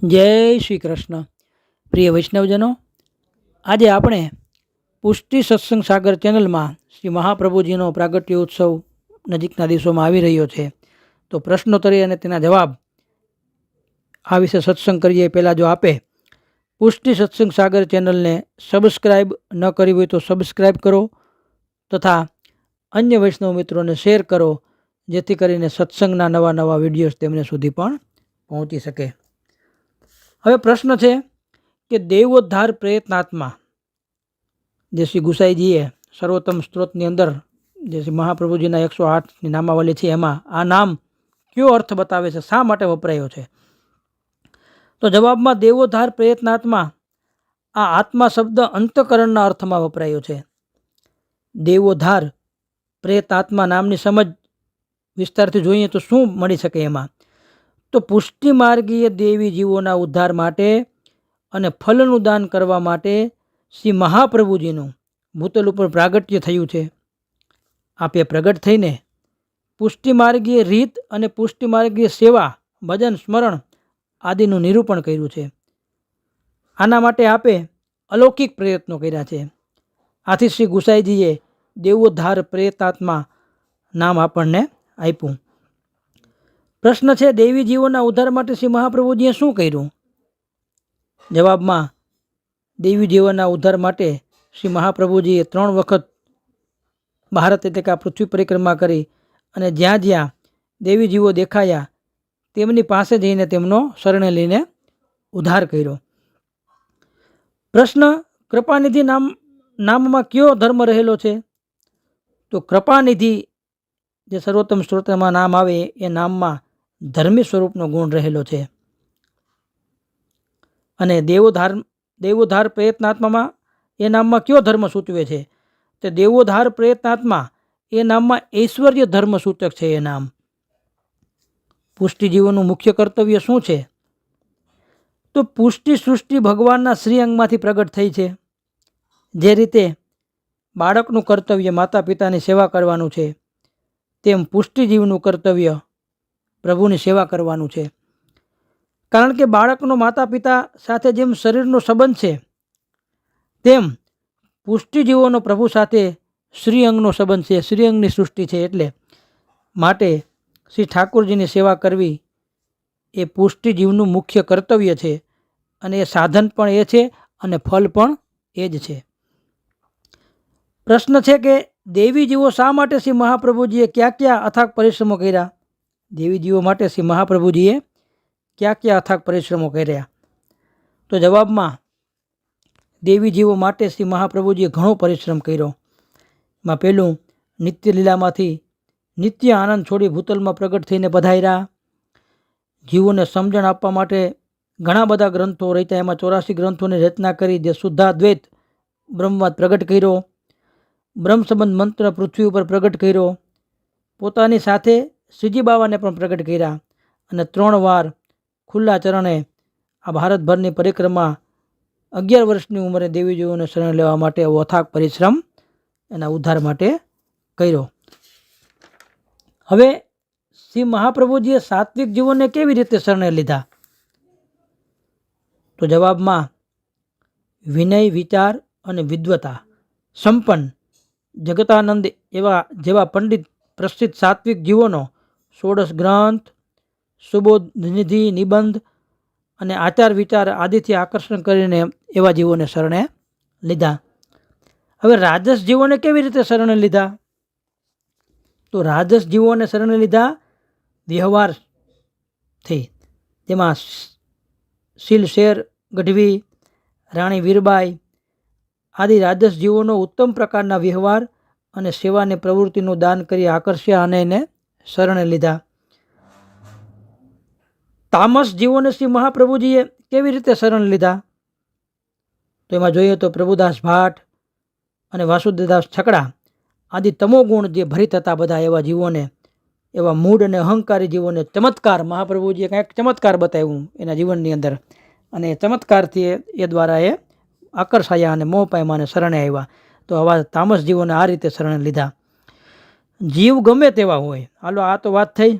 જય શ્રી કૃષ્ણ. પ્રિય વૈષ્ણવજનો, આજે આપણે પુષ્ટિ સત્સંગ સાગર ચેનલમાં શ્રી મહાપ્રભુજીનો પ્રાગટ્ય ઉત્સવ નજીકના દિવસોમાં આવી રહ્યો છે, તો પ્રશ્નોત્તરી અને તેના જવાબ આ વિશે સત્સંગ કરીએ. પહેલાં જો આપે પુષ્ટિ સત્સંગ સાગર ચેનલને સબસ્ક્રાઈબ ન કરી હોય તો સબસ્ક્રાઈબ કરો તથા અન્ય વૈષ્ણવ મિત્રોને શેર કરો, જેથી કરીને સત્સંગના નવા નવા વિડીયોઝ તેમને સુધી પણ પહોંચી શકે. હવે પ્રશ્ન છે કે દેવોદ્ધાર પ્રયત્નાત્મા જે શ્રી ગુસાઈજીએ સર્વોત્તમ સ્ત્રોતની અંદર જે શ્રી મહાપ્રભુજીના 108ની નામાવલી છે એમાં આ નામ કયો અર્થ બતાવે છે, શા માટે વપરાયો છે? તો જવાબમાં દેવોદ્ધાર પ્રયત્નાત્મા આ આત્મા શબ્દ અંતકરણના અર્થમાં વપરાયો છે. દેવોદ્ધાર પ્રયત્નાત્મા નામની સમજ વિસ્તારથી જોઈએ તો શું મળી શકે એમાં? તો પુષ્ટિ માર્ગીય દેવી જીવોના ઉદ્ધાર માટે અને ફલનું દાન કરવા માટે શ્રી મહાપ્રભુજીનું ભૂતલ ઉપર પ્રાગટ્ય થયું છે. આપે પ્રગટ થઈને પુષ્ટિ માર્ગીય રીત અને પુષ્ટિ માર્ગીય સેવા, ભજન, સ્મરણ આદિનું નિરૂપણ કર્યું છે. આના માટે આપે અલૌકિક પ્રયત્નો કર્યા છે. આથી શ્રી ગુસાઈજીએ દેવોદ્ધાર પ્રયત્નાત્મા નામ આપણને આપ્યું. પ્રશ્ન છે, દેવી જીવોના ઉદ્ધાર માટે શ્રી મહાપ્રભુજીએ શું કર્યું? જવાબમાં દેવી જીવોના ઉદ્ધાર માટે શ્રી મહાપ્રભુજીએ 3 વખત ભારત એટલે કે પૃથ્વી પરિક્રમા કરી અને જ્યાં જ્યાં દેવી જીવો દેખાયા તેમની પાસે જઈને તેમનો શરણે લઈને ઉદ્ધાર કર્યો. પ્રશ્ન, કૃપાનિધિ નામમાં કયો ધર્મ રહેલો છે? તો કૃપાનિધિ જે સર્વોત્તમ સ્ત્રોતમાં નામ આવે એ નામમાં ધર્મી સ્વરૂપનો ગુણ રહેલો છે. અને દેવોદ્ધાર પ્રયત્નાત્મામાં એ નામમાં કયો ધર્મ સૂચવે છે? તો દેવોદ્ધાર પ્રયત્નાત્મા એ નામમાં ઐશ્વર્ય ધર્મ સૂચક છે. એ નામ પુષ્ટિ જીવોનું મુખ્ય કર્તવ્ય શું છે? તો પુષ્ટિ સૃષ્ટિ ભગવાનના શ્રી અંગમાંથી પ્રગટ થઈ છે. જે રીતે બાળકનું કર્તવ્ય માતા પિતાની સેવા કરવાનું છે, તેમ પુષ્ટિ જીવનું કર્તવ્ય પ્રભુની સેવા કરવાનું છે. કારણ કે બાળકનો માતા પિતા સાથે જેમ શરીરનો સંબંધ છે, તેમ પુષ્ટિજીવોનો પ્રભુ સાથે શ્રી અંગનો સંબંધ છે. શ્રી અંગની સૃષ્ટિ છે, એટલે માટે શ્રી ઠાકોરજીની સેવા કરવી એ પુષ્ટિજીવનું મુખ્ય કર્તવ્ય છે. અને એ સાધન પણ એ છે અને ફલ પણ એ જ છે. પ્રશ્ન છે કે દેવી જીવો શા માટે શ્રી મહાપ્રભુજીએ ક્યાં અથાગ પરિશ્રમો કર્યા? દેવી જીવો માટે શ્રી મહાપ્રભુજીએ ક્યાં અથાગ પરિશ્રમો કર્યા? તો જવાબમાં દેવી જીવો માટે શ્રી મહાપ્રભુજીએ ઘણો પરિશ્રમ કર્યો. એમાં પહેલું, નિત્ય લીલામાંથી નિત્ય આનંદ છોડી ભૂતલમાં પ્રગટ થઈને પધાર્યા. જીવોને સમજણ આપવા માટે ઘણા બધા ગ્રંથો રચ્યા. એમાં 84 ગ્રંથોની રચના કરી જે શુદ્ધાદ્વૈત બ્રહ્મવાદ પ્રગટ કર્યો. બ્રહ્મ સંબંધ મંત્ર પૃથ્વી ઉપર પ્રગટ કર્યો. પોતાની સાથે શ્રીજી બાવાને પણ પ્રગટ કર્યા. અને 3 વાર ખુલ્લા ચરણે આ ભારતભરની પરિક્રમા 11 વર્ષની ઉંમરે દેવીજીઓને શરણ લેવા માટે અથાગ પરિશ્રમ એના ઉદ્ધાર માટે કર્યો. હવે શ્રી મહાપ્રભુજીએ સાત્વિક જીવોને કેવી રીતે શરણે લીધા? તો જવાબમાં વિનય, વિચાર અને વિદ્વતા સંપન્ન જગતાનંદ જેવા પંડિત પ્રસિદ્ધ સાત્વિક જીવોનો 16 ગ્રંથ, સુબોધ નિધિ, નિબંધ અને આચાર વિચાર આદિથી આકર્ષણ કરીને એવા જીવોને શરણે લીધા. હવે રાજસ જીવોને કેવી રીતે શરણે લીધા? તો રાજસ જીવોને શરણે લીધા વ્યવહારથી. તેમાં શીલશેર ગઢવી, રાણી વીરબાઈ આદિ રાજસ જીવોનો ઉત્તમ પ્રકારના વ્યવહાર અને સેવાની પ્રવૃત્તિનું દાન કરી આકર્ષ્યા અને એને શરણે લીધા. તામસ જીવોને શ્રી મહાપ્રભુજીએ કેવી રીતે શરણ લીધા? તો એમાં જોઈએ તો પ્રભુદાસ ભાટ અને વાસુદેવદાસ છકડા આદિ તમોગુણ જે ભરિત હતા બધા એવા જીવોને, એવા મૂળ અને અહંકારી જીવોને ચમત્કાર, મહાપ્રભુજીએ કંઈક ચમત્કાર બતાવ્યું એના જીવનની અંદર, અને એ ચમત્કારથી એ દ્વારા એ આકર્ષાયા અને મોહ પામ્યા શરણે આવ્યા. તો આવા તામસ જીવોને આ રીતે શરણે લીધા. જીવ ગમે તેવા હોય, હાલો આ તો વાત થઈ,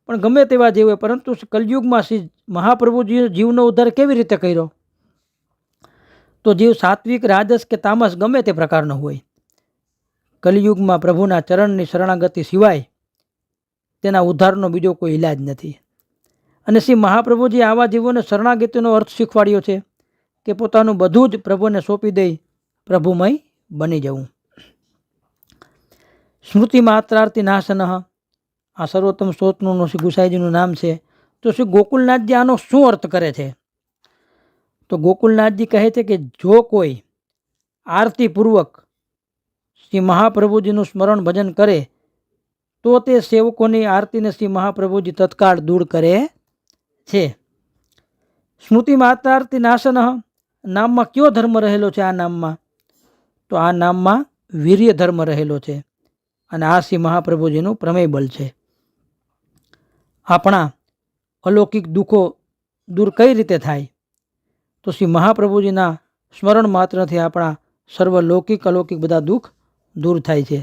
પણ ગમે તેવા જીવ હોય, પરંતુ કલયુગમાં શ્રી મહાપ્રભુજીએ જીવનો ઉદ્ધાર કેવી રીતે કર્યો? તો જીવ સાત્વિક, રાજસ કે તામસ ગમે તે પ્રકારનો હોય, કલિયુગમાં પ્રભુના ચરણની શરણાગતિ સિવાય તેના ઉદ્ધારનો બીજો કોઈ ઈલાજ નથી. અને શ્રી મહાપ્રભુજી આવા જીવોને શરણાગતિનો અર્થ શીખવાડ્યો છે કે પોતાનું બધું જ પ્રભુને સોંપી દઈ પ્રભુમય બની જવું. સ્મૃતિ માત્રાર્થી નાશન, આ સર્વોત્તમ સ્તોત્રનું શ્રી ગુસાઈજીનું નામ છે. તો શ્રી ગોકુલનાથજી આનો શું અર્થ કરે છે? તો ગોકુલનાથજી કહે છે કે જો કોઈ આરતીપૂર્વક શ્રી મહાપ્રભુજીનું સ્મરણ ભજન કરે તો તે સેવકોની આરતીને શ્રી મહાપ્રભુજી તત્કાળ દૂર કરે છે. સ્મૃતિ માત્રાર્થી નાશન, નામમાં કયો ધર્મ રહેલો છે? આ નામમાં તો આ નામમાં વીર્ય ધર્મ રહેલો છે અને આ શ્રી મહાપ્રભુજીનું પ્રમેય બળ છે. આપણા અલૌકિક દુઃખો દૂર કઈ રીતે થાય? તો શ્રી મહાપ્રભુજીના સ્મરણ માત્રથી આપણા સર્વ લૌકિક અલૌકિક બધા દુઃખ દૂર થાય છે.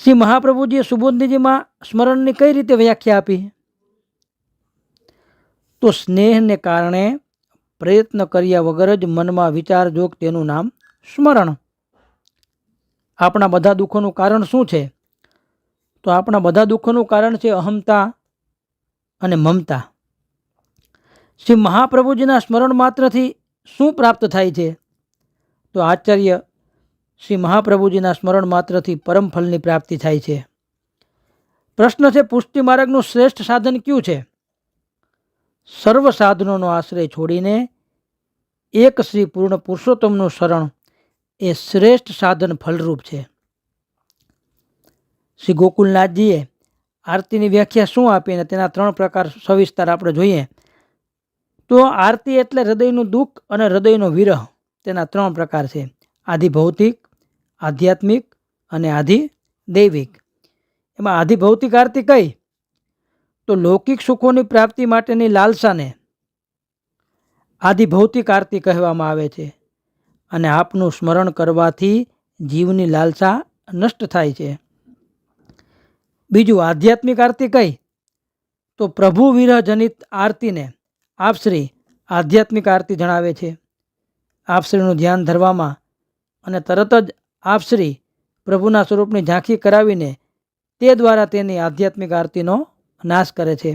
શ્રી મહાપ્રભુજીએ સુબોધનીજીમાં સ્મરણની કઈ રીતે વ્યાખ્યા આપી? તો સ્નેહને કારણે પ્રયત્ન કર્યા વગર જ મનમાં વિચાર જોગ તેનું નામ સ્મરણ. આપણા બધા દુઃખોનું કારણ શું છે? તો આપણા બધા દુઃખોનું કારણ છે અહમતા અને મમતા. શ્રી મહાપ્રભુજીના સ્મરણ માત્રથી શું પ્રાપ્ત થાય છે? તો આચાર્ય શ્રી મહાપ્રભુજીના સ્મરણ માત્રથી પરમ ફલની પ્રાપ્તિ થાય છે. પ્રશ્ન છે, પુષ્ટિ માર્ગનું શ્રેષ્ઠ સાધન કયું છે? સર્વ સાધનોનો આશ્રય છોડીને એક શ્રી પૂર્ણ પુરુષોત્તમનું શરણ એ શ્રેષ્ઠ સાધન ફલરૂપ છે. શ્રી ગોકુલનાથજીએ આરતીની વ્યાખ્યા શું આપી અને તેના 3 પ્રકાર સવિસ્તાર આપણે જોઈએ. તો આરતી એટલે હૃદયનું દુઃખ અને હૃદયનો વિરહ, તેના 3 પ્રકાર છે: આધિ ભૌતિક, આધ્યાત્મિક અને આધિ દૈવિક. એમાં આધિ ભૌતિક આરતી કઈ? તો લૌકિક સુખોની પ્રાપ્તિ માટેની લાલસાને આધિ ભૌતિક આરતી કહેવામાં આવે છે અને આપનું સ્મરણ કરવાથી જીવની લાલસા નષ્ટ થાય છે. બીજું આધ્યાત્મિક આરતી કઈ? તો પ્રભુ વિરહ જનિત આરતીને આપશ્રી આધ્યાત્મિક આરતી જણાવે છે. આપશ્રીનું ધ્યાન ધરવામાં અને તરત જ આપશ્રી પ્રભુના સ્વરૂપની ઝાંખી કરાવીને તે દ્વારા તેની આધ્યાત્મિક આરતીનો નાશ કરે છે.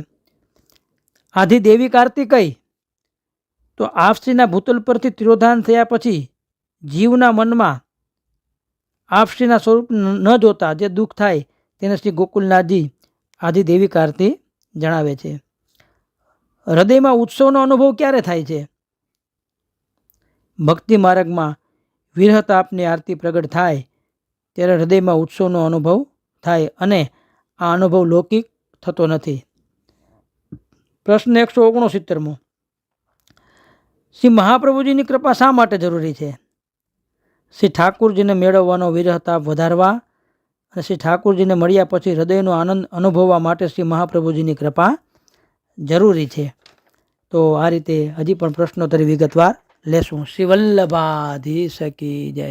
આધિદૈવિક આરતી કઈ? તો આપશ્રીના ભૂતલ પરથી તિરોધાન થયા પછી જીવના મનમાં આપશ્રીના સ્વરૂપ ન જોતા જે દુઃખ થાય તેને શ્રી ગોકુલનાથજી આધિદૈવિક આરતી જણાવે છે. હૃદયમાં ઉત્સવનો અનુભવ ક્યારે થાય છે? ભક્તિ માર્ગમાં વિરહતાપની આરતી પ્રગટ થાય ત્યારે હૃદયમાં ઉત્સવનો અનુભવ થાય અને આ અનુભવ લૌકિક થતો નથી. પ્રશ્ન 169મો, શ્રી મહાપ્રભુજીની કૃપા શા માટે જરૂરી છે? શ્રી ઠાકુરજીને મેળવવાનો વિરહતાપ વધારવા અને શ્રી ઠાકુરજીને મળ્યા પછી હૃદયનો આનંદ અનુભવવા માટે શ્રી મહાપ્રભુજીની કૃપા જરૂરી છે. તો આ રીતે હજી પણ પ્રશ્નોત્તરી વિગતવાર લેશું. શ્રી વલ્લભાધીશ કી જય.